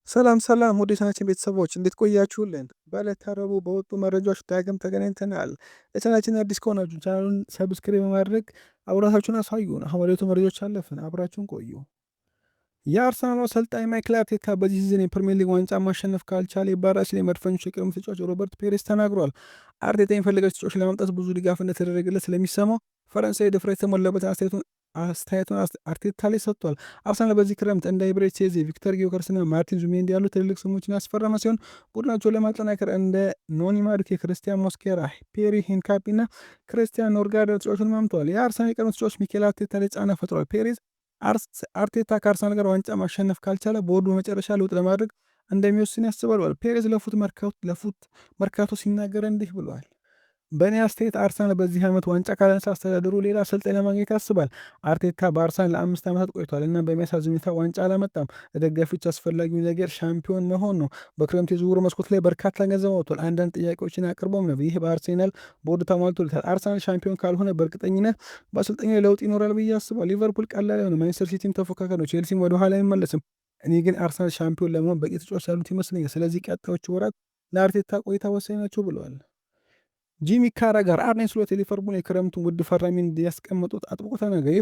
ሰላም ሰላም ወደ ቻናላችን ቤተሰቦች እንዴት ቆያችሁልን? በዕለተ ረቡዕ በወጡ መረጃዎች ዳግም ተገናኝተናል። ለቻናላችን አዲስ ከሆናችሁ ቻናሉን ሰብስክራይብ በማድረግ አብራታችሁን አሳዩን። አሁን ወደ ወጡ መረጃዎች አለፍን። አብራችሁን ቆዩ። የአርሰናሉ አሰልጣኝ ማይክል አርቴታ በዚህ ሲዝን የፕሪሚየር ሊግ ዋንጫ ማሸነፍ ካልቻለ ይባረራል ሲል የመድፈኞቹ የቀድሞ ተጫዋች ሮበርት ፔሬስ ተናግሯል። አርቴታ የሚፈልጋቸው ተጫዋች ለማምጣት ብዙ ድጋፍ እንደተደረገለት ስለሚሰማው ፈረንሳይ ድፍረት የተሞላበትን አስተያየቱን አርቴታ ላይ ሰጥቷል። አርሰናል በዚህ ክረምት እንደ ኢብሬች ቼዜ፣ ቪክተር ጊዮከርስና ማርቲን ዙሜንዲ ያሉ ትልልቅ ስሞችን ያስፈረመ ሲሆን ቡድናቸውን ለማጠናከር እንደ ኖኒ ማዱኬ፣ ክርስቲያን ሞስኬራ፣ ፔሪ ሂንካፒ እና ክርስቲያን ኖርጋርድ ተጫዋቹን ማምተዋል። የአርሰናል የቀድሞ ተጫዋች ሚኬል አርቴታ ላይ ጫና ፈጥሯል። ፔሬዝ አርቴታ ከአርሰናል ጋር ዋንጫ ማሸነፍ ካልቻለ ቦርዱ መጨረሻ ለውጥ ለማድረግ እንደሚወስን ያስባል። ፔሬዝ ለፉት መርካቶ ሲናገር እንዲህ ብለዋል። በእኔ አስተያየት አርሰናል በዚህ ዓመት ዋንጫ ካላነሳ አስተዳደሩ ሌላ አሰልጣኝ ለማግኘት ያስባል። አርቴታ በአርሰናል ለ5 ዓመታት ቆይቷል እና በሚያሳዝን ሁኔታ ዋንጫ አላመጣም። ለደጋፊዎች አስፈላጊው ነገር ሻምፒዮን መሆን ነው። በክረምት የዝውውር መስኮት ላይ በርካታ ገንዘብ አውጥቷል። አንዳንድ ጥያቄዎችን አቅርቦም ነበር። ይህ በአርሴናል ቦርድ ተሟልቶለታል። አርሰናል ሻምፒዮን ካልሆነ በእርግጠኝነት በአሰልጣኝ ለውጥ ይኖራል ብዬ አስባል። ሊቨርፑል ቀላል የሆነ ማንቸስተር ሲቲም ተፎካካሪ ነው። ቼልሲም ወደኋላ አይመለስም። እኔ ግን አርሰናል ሻምፒዮን ለመሆን በቂ ተጫዋች ያሉት ይመስለኛል። ስለዚህ ቀጣዮቹ ወራት ለአርቴታ ቆይታ ወሳኝ ናቸው ብለዋል። ጂሚ ካራጋር አርኔ ስሎት የሊቨርፑል የክረምቱን ውድ ፈራሚ እንዲያስቀምጡት አጥብቆ ተናገረ።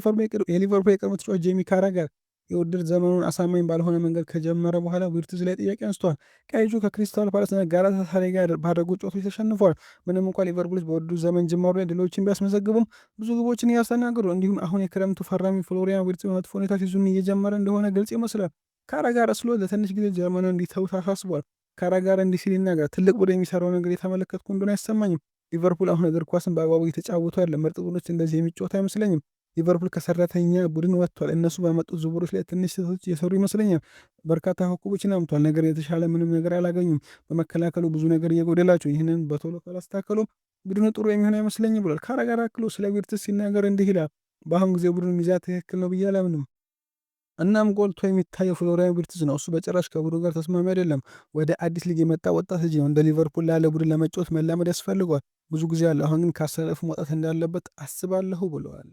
የሊቨርፑል የቀድሞ ተጫዋች ጂሚ ካራጋር የውድድር ዘመኑን አሳማኝ ባልሆነ መንገድ ከጀመረ በኋላ ዊርትዝ ላይ ጥያቄ አንስተዋል። ቀይጁ ከክሪስታል ፓላስና ጋላታሳራይ ጋር ባደረጉት ጨዋታዎች ተሸንፈዋል። ምንም እንኳን ሊቨርፑሎች በውድድር ዘመን ጅማሩ ላይ ድሎችን ቢያስመዘግቡም ብዙ ግቦችን እያስተናገዱ እንዲሁም አሁን የክረምቱ ፈራሚ ፍሎሪያን ዊርትዝ በመጥፎ ሁኔታ ሲዙን እየጀመረ እንደሆነ ግልጽ ይመስላል። ካራጋር ስሎት ለትንሽ ጊዜ ጀርመንን እንዲተውት አሳስቧል። ካራጋር እንዲህ ሲል ይናገራል። ትልቅ ቡድን የሚሰራው ነገር የተመለከትኩ እንደሆነ አይሰማኝም። ሊቨርፑል አሁን እግር ኳስን በአግባቡ እየተጫወቱ ያለ ምርጥ ቡድኖች እንደዚህ የሚጫወቱ አይመስለኝም። ሊቨርፑል ከሰራተኛ ቡድን ወጥቷል። እነሱ ባመጡት ዝውውሮች ላይ ትንሽ ስህተቶች እየሰሩ ይመስለኛል። በርካታ ኮከቦችን አምጥቷል፣ ነገር የተሻለ ምንም ነገር አላገኙም። በመከላከሉ ብዙ ነገር እየጎደላቸው፣ ይህንን በቶሎ ካላስተካከሉ ቡድኑ ጥሩ የሚሆን አይመስለኝም ብሏል። ካራጋር አክሎ ስለ ቪርትስ ሲናገር እንዲህ ይላል። በአሁኑ ጊዜ ቡድኑ ሚዛን ትክክል ነው ብዬ አላምንም። እናም ጎልቶ የሚታየው ፍሎሪያን ቪርትዝ ነው። እሱ በጭራሽ ከቡድኑ ጋር ተስማሚ አይደለም። ወደ አዲስ ሊግ የመጣ ወጣት ልጅ ነው። እንደ ሊቨርፑል ላለ ቡድን ለመጫወት መላመድ ያስፈልጓል። ብዙ ጊዜ አለ። አሁን ግን ካሰለፉ መውጣት እንዳለበት አስባለሁ ብለዋል።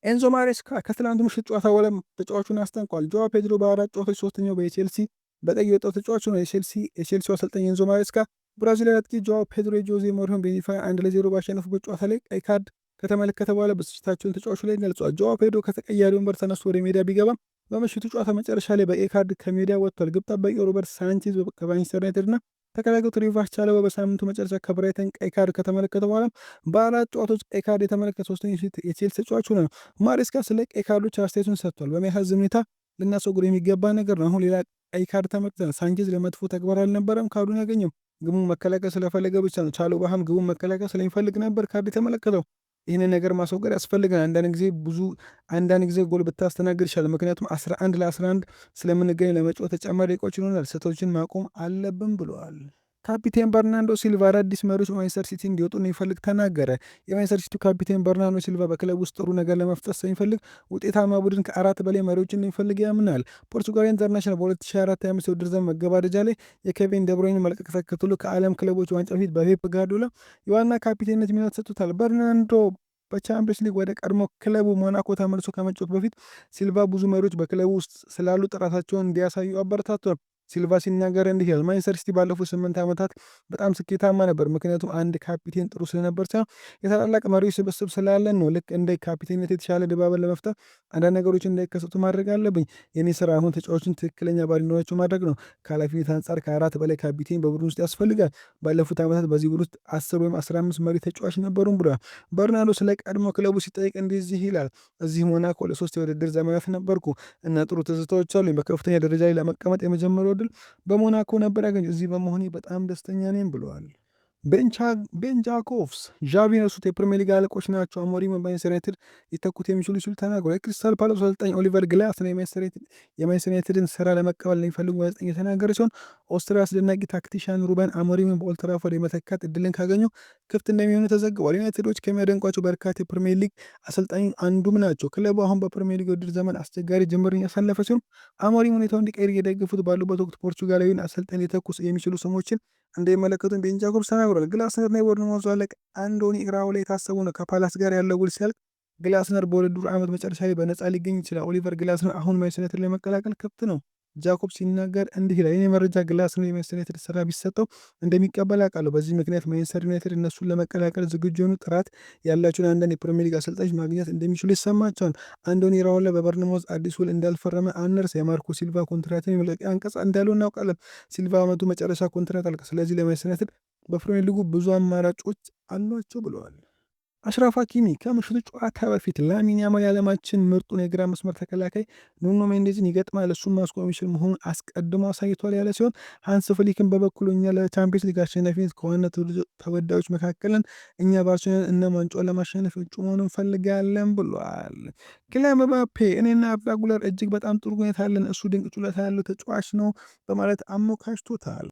ኤንዞ ማሬስካ ከትላንቱ ምሽት ጨዋታ በኋላ ተጫዋቹን አስጠንቋል። ጆዋ ፔድሮ በ4 ጨዋታዎች ሶስተኛው በቼልሲ በቀይ የወጣው ተጫዋቹ ነው። የቼልሲው አሰልጣኝ ኤንዞ ማሬስካ ብራዚላዊ አጥቂ ጆዋ ፔድሮ የጆዜ ሞሪኖን ቤኒፋ 1-0 ባሸነፉበት ጨዋታ ላይ ቀይ ካርድ ከተመለከተ በኋላ ብስጭታቸውን ተጫዋቹ ላይ ገልጿል። ጆዋ ፔድሮ ከተቀያሪ ወንበር ተነስቶ ወደ ሜዳ ቢገባም በምሽቱ ጨዋታ መጨረሻ ላይ በቀይ ካርድ ከሜዳ ወጥቷል። ግብ ጠባቂው ሮበርት ሳንቼዝ ከማንቸስተር ዩናይትድ እና ተከላካዩ ትሪቫስ ቻለባ በሳምንቱ መጨረሻ ከብራይተን ቀይ ካርድ ከተመለከተ በኋላ በ4 ጨዋታዎች ቀይ ካርድ የተመለከተ ሶስተኛ የቼልሲ ተጫዋች ሆነ ነው። ማሬስካ ስለ ቀይ ካርዶች አስተያየቱን ሰጥቷል። በሚያሳዝን ሁኔታ ልናስወግደው የሚገባ ነገር ነው። አሁን ሌላ ቀይ ካርድ ተመልክተናል። ሳንቼዝ ለመጥፎ ተግባር አልነበረም ካርዱን ያገኘው፣ ግቡን መከላከል ስለፈለገ ብቻ ነው። ቻሎባህም ግቡን መከላከል ስለሚፈልግ ነበር ካርድ የተመለከተው። ይህንን ነገር ማስወገድ ያስፈልጋል። አንዳንድ ጊዜ ጎል ብታስተናግድ ይቻላል። ምክንያቱም 11 ለ11 ስለምንገኝ ለመጫወት ተጨማሪ ደቂቃዎች ይሆናል። ስህተቶችን ማቆም አለብን ብለዋል። ካፒቴን በርናንዶ ሲልቫ አዳዲስ መሪዎች በማንቸስተር ሲቲ እንዲወጡ እንደሚፈልግ ተናገረ። የማንቸስተር ሲቲ ካፒቴን በርናንዶ ሲልቫ በክለብ ውስጥ ጥሩ ነገር ለመፍጠር ስለሚፈልግ ውጤታማ ቡድን ከ4 በላይ መሪዎች እንደሚፈልግ ያምናል። ፖርቱጋል ኢንተርናሽናል በ2024/25 የውድድር ዘመን መገባደጃ ላይ የኬቪን ደብሮይን መልቀቅ ተከትሎ ከዓለም ክለቦች ዋንጫ በፊት በፔፕ ጋርዲዮላ የዋና ካፒቴንነት ሚና ተሰጥቶታል። በርናንዶ በቻምፒዮንስ ሊግ ወደ ቀድሞ ክለቡ ሞናኮ ተመልሶ ከመጫወት በፊት ሲልቫ ብዙ መሪዎች በክለቡ ውስጥ ስላሉ ጥራታቸውን እንዲያሳዩ አበረታቷል። ሲልቫ ሲናገር እንዲህ ይላል። ማንቸስተር ሲቲ ባለፉት 8 ዓመታት በጣም ስኬታማ ነበር፣ ምክንያቱም አንድ ካፒቴን ጥሩ ስለነበር ሳይሆን የታላላቅ መሪዎች ስብስብ ስላለን ነው። ልክ እንደ ካፒቴንነት የተሻለ ድባብን ለመፍጠር አንዳንድ ነገሮች እንዳይከሰቱ ማድረግ አለብኝ። የኔ ስራ አሁን ተጫዋቾችን ትክክለኛ ባህሪ እንዲኖራቸው ማድረግ ነው። ከኃላፊነት አንጻር ከ4 በላይ ካፒቴን በቡድን ውስጥ ያስፈልጋል። ባለፉት ዓመታት በዚህ ቡድን ውስጥ 10 ወይም 15 መሪ ተጫዋች ነበሩም ብለዋል። በርናርዶ ስለ ቀድሞ ክለቡ ሲጠይቅ እንደዚህ ይላል። እዚህ ሞናኮ ለ3 የውድድር ዘመናት ነበርኩ እና ጥሩ ትዝታዎች አሉኝ። በከፍተኛ ደረጃ ላይ ለመቀመጥ የመጀመሪያው ድል በሞናኮ ነበር ያገኘው። እዚህ በመሆኔ በጣም ደስተኛ ነኝ ብለዋል። ቤን ጃኮቭስ ዣቪ ነሱት የፕሪሚየር ሊግ አለቆች ናቸው። አሞሪም በማንቸስተር ዩናይትድ ሊተኩት የሚችሉ ሲሉ ተናግሯል። የክሪስታል ፓላስ አሰልጣኝ ኦሊቨር ግላስነር የማንቸስተር ዩናይትድን ስራ ለመቀበል እንደሚፈልጉ ጋዜጠኛ የተናገረ ሲሆን ኦስትሪያ አስደናቂ ታክቲሻን ሩበን አሞሪምን በኦልድ ትራፎርድ የመተካት እድልን ካገኙ ክፍት እንደሚሆኑ ተዘግቧል። ዩናይትዶች ከሚያደንቋቸው በርካታ የፕሪሚየር ሊግ አሰልጣኝ አንዱም ናቸው። ክለቡ አሁን በፕሪሚየር ሊግ ውድድር ዘመን አስቸጋሪ ጅምርን ያሳለፈ ሲሆን አሞሪም ሁኔታው እንዲቀይር እየደገፉት ባሉበት ወቅት ፖርቹጋላዊን አሰልጣኝ ሊተኩ የሚችሉ ስሞችን እንደሚመለከቱን ቤን ጃኮብስ ተናግሯል። ግላስነርና የቦርንማውዝ አለቃ አንዶኒ ኢራኦላ የታሰቡ ነው። ከፓላስ ጋር ያለው ውል ሲያልቅ ግላስነር በውድድሩ ዓመት መጨረሻ ላይ በነፃ ሊገኝ ይችላል። ኦሊቨር ግላስነር አሁን ማንቸስተር ዩናይትድ ለመቀላቀል ክፍት ነው። ጃኮብ ሲናገር እንዲህ ይላል። የኔ መረጃ ግላስነር የማንቸስተር ዩናይትድ ስራ ቢሰጠው እንደሚቀበል አውቃለሁ። በዚህ ምክንያት ማንቸስተር ዩናይትድ እነሱን ለመቀላቀል ዝግጁ የሆኑ ጥራት ያላቸውን አንዳንድ የፕሪሚየር ሊግ አሰልጣኞች ማግኘት እንደሚችሉ ይሰማቸዋል። አንዶኒ ራኦላ በበርንማውዝ አዲስ ውል እንዳልፈረመ አንርሳ። የማርኮ ሲልቫ ኮንትራትን የመልቀቂያ አንቀጽ እንዳለው እናውቃለን። ሲልቫ ዓመቱ መጨረሻ ኮንትራት አልቀ። ስለዚህ ለማንቸስተር ዩናይትድ በፕሪሚየር ሊጉ ብዙ አማራጮች አሏቸው ብለዋል። አሽራፍ ሀኪሚ ከምሽቱ ጨዋታ በፊት ላሚን ያማል የዓለማችን ምርጡን የግራ መስመር ተከላካይ ኑኖ ሜንዴዝን ይገጥማል፣ እሱን ማስቆም የሚችል መሆኑን አስቀድሞ አሳይቷል ያለ ሲሆን ሃንስ ፍሊክን በበኩሉ እኛ ለቻምፒየንስ ሊግ አሸናፊነት ከዋና ተወዳዮች መካከልን እኛ ባርሴሎናን እና ዋንጫውን ለማሸነፍ እጩ መሆኑን እንፈልጋለን ብሏል። ኪሊያን ምባፔ እኔና አርዳ ጉለር እጅግ በጣም ጥሩ ሁኔታ አለን፣ እሱ ድንቅ ችሎታ ያለው ተጫዋች ነው በማለት አሞካሽቶታል።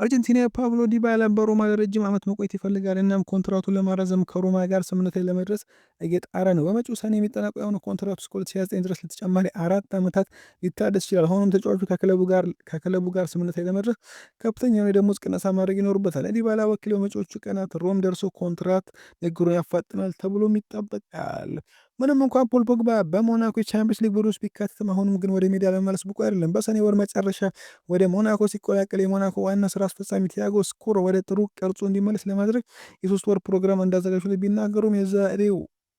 አርጀንቲና ፓብሎ ዲባላ በሮማ ለረጅም ዓመት መቆየት ይፈልጋል። እናም ኮንትራቱን ለማራዘም ከሮማ ጋር ስምምነት ላይ ለመድረስ እየጣረ ነው። በመጪው ሰኔ የሚጠናቀው የሆነ ኮንትራቱ እስከ 2029 ድረስ ለተጨማሪ 4 ዓመታት ሊታደስ ይችላል። ሆኖም ተጫዋቹ ከክለቡ ጋር ስምምነት ላይ ለመድረስ ከፍተኛ የደሞዝ ቅነሳ ማድረግ ይኖርበታል። ዲባላ ወኪል በመጪዎቹ ቀናት ሮም ደርሶ ኮንትራት ንግግሩን ያፋጥናል ተብሎም ይጠበቃል። ምንም እንኳን ፖል ፖግባ በሞናኮ የቻምፒየንስ ሊግ ቡድን ውስጥ ቢካተትም አሁንም ግን ወደ ሜዳ ለመመለስ ብቁ አይደለም። በሰኔ ወር መጨረሻ ወደ ሞናኮ ሲቀላቀል የሞናኮ ዋና ስራ አስፈጻሚ ቲያጎ ስኮሮ ወደ ጥሩ ቅርጹ እንዲመለስ ለማድረግ የ3 ወር ፕሮግራም እንዳዘጋጁ ቢናገሩም የዛሬው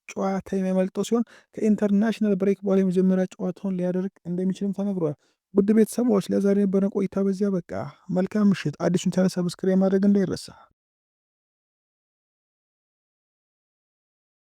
ጨዋታ የሚያመልጠው ሲሆን ከኢንተርናሽናል ብሬክ በኋላ የመጀመሪያ ጨዋታውን ሊያደርግ እንደሚችልም ተነግሯል። ውድ ቤተሰቦች ለዛሬ የነበረን ቆይታ በዚያ በቃ። መልካም ምሽት። አዲሱን ቻናል ሰብስክራይብ ማድረግ እንዳይረሳ።